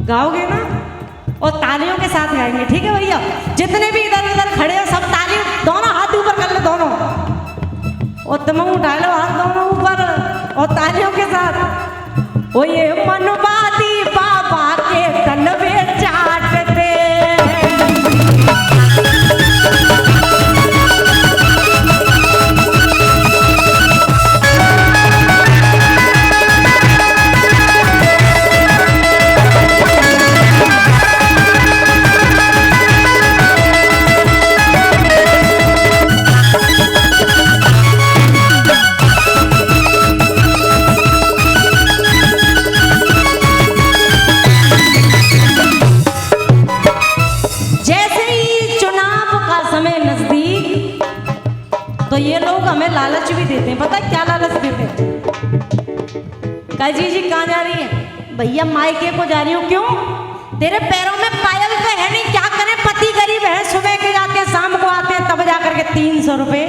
गाओगे ना? और तालियों के साथ गाएंगे, ठीक है भैया? जितने भी इधर उधर खड़े हो सब ताली, दोनों हाथ ऊपर कर लो दोनों, और तुम उठा लो हाथ दोनों ऊपर और तालियों के साथ। ओ ये मनवादी बाबा के तलवे चाटते, तो ये लोग हमें लालच भी देते हैं। पता है क्या लालच देते हैं? कह जी कहाँ जा रही है? भैया मायके को जा रही हूँ। क्यों? तेरे पैरों में पायल तो है नहीं, क्या करें? पति गरीब है, सुबह के जाते हैं शाम को आते हैं, तब जाकर के 300 रुपए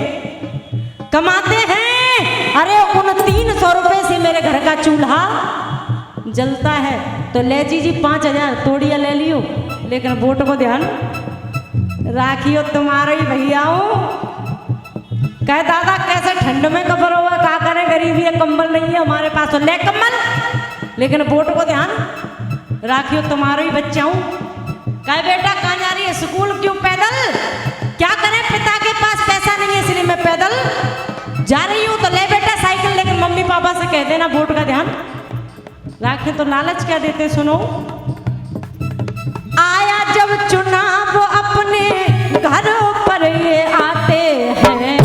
कमाते हैं। अरे उन 300 रुपए से मेरे घर का चूल्हा जलता है। तो ले जी 5000 तोड़िया ले लियो, लेकिन वोट को ध्यान राखियो, तुम्हारे ही भैया हूँ। कह दादा कैसे ठंड में कबर हुआ, क्या करें? गरीबी है, कंबल नहीं है हमारे पास, तो ले कंबल, लेकिन वोट को ध्यान राखियो, तुम्हारा ही बच्चा हूँ। कह बेटा कहाँ जा रही है? स्कूल। क्यों? पैदल। क्या करें? पिता के पास पैसा नहीं है इसलिए मैं पैदल जा रही हूँ। तो ले बेटा साइकिल, लेकिन मम्मी पापा से कह देना वोट का ध्यान राखे। तो लालच क्या देते सुनो। आया जब चुनाव अपने घर पर ये आते हैं,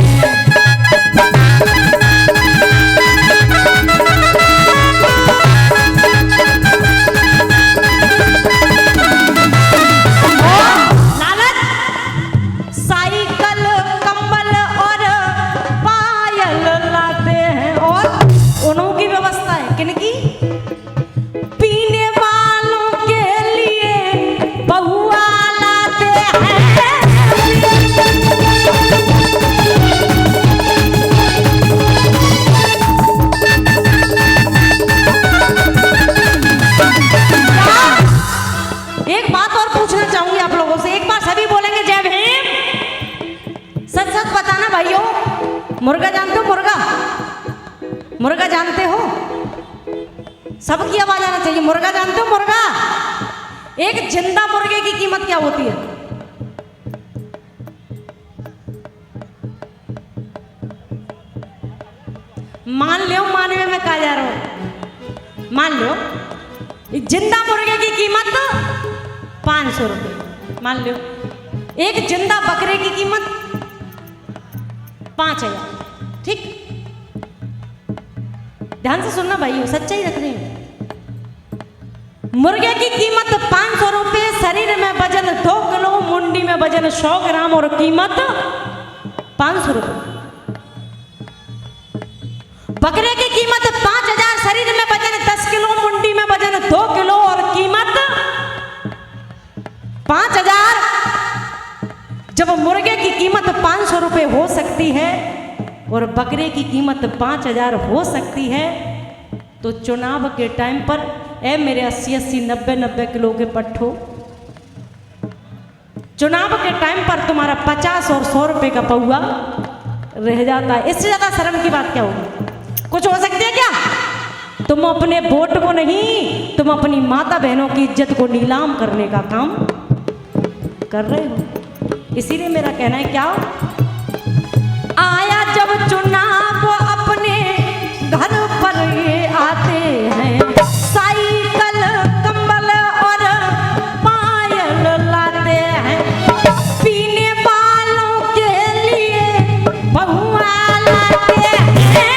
मुर्गा जानते हो? मुर्गा, मुर्गा जानते हो? सबकी आवाज आना चाहिए। मुर्गा जानते हो? मुर्गा, एक जिंदा मुर्गे की कीमत क्या होती है? मान लो, मानवे में कहा जा रहा हूं, मान लो जिंदा मुर्गे की कीमत 500 रुपये, मान लो। एक जिंदा बकरे की कीमत 5000, ठीक? ध्यान से सुनना भाइयों, सच्चाई रख रहे हैं। मुर्गे की कीमत 500 रुपये, शरीर में वजन 2 किलो, मुंडी में वजन 100 ग्राम और कीमत 500 रुपये। बकरे की कीमत 5000, शरीर में वजन 10 किलो, मुंडी में वजन 2 किलो और कीमत 5000। जब मुर्गे की कीमत 500 रुपये हो सकती है और बकरे की कीमत 5000 हो सकती है, तो चुनाव के टाइम पर ए मेरे 80-80, 90-90 किलो के पट्ठो, चुनाव के टाइम पर तुम्हारा 50 और 100 रुपये का पौआ रह जाता है। इससे ज्यादा शर्म की बात क्या होगी? कुछ हो सकती है क्या? तुम अपने वोट को नहीं, तुम अपनी माता बहनों की इज्जत को नीलाम करने का काम कर रहे हो। इसीलिए मेरा कहना है क्या, आया जब चुनाव अपने घर पर ये आते हैं, साइकिल कंबल और पायल लाते हैं, पीने वालों के लिए बहुआ लाते हैं।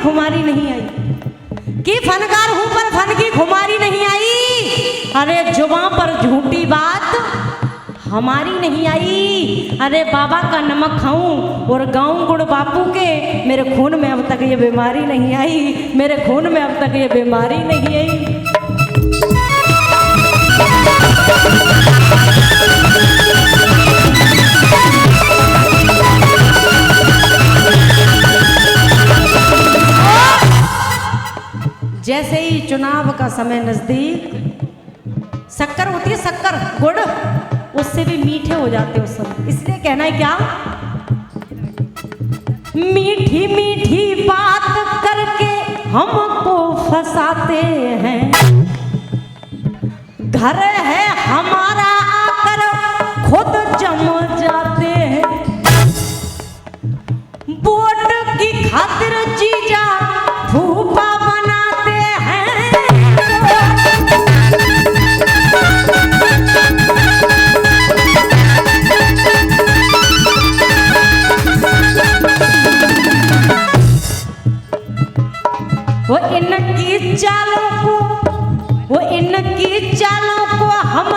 खुमारी नहीं आई, कि फनकार हूं पर फन की खुमारी नहीं आई। अरे जुबां पर झूठी बात हमारी नहीं आई। अरे बाबा का नमक खाऊं और गाऊं गुड़ बापू के, मेरे खून में अब तक ये बीमारी नहीं आई, मेरे खून में अब तक ये बीमारी नहीं आई। जैसे ही चुनाव का समय नजदीक, शक्कर होती है शक्कर गुड़, उससे भी मीठे हो जाते उस समय। इसलिए कहना है क्या, मीठी मीठी बात करके हमको फंसाते हैं, घर है हमारा आकर खुद जम जाते हैं, वोट की खातिर जीजा फूफा बनाते हैं। वो इनकी चालों को हम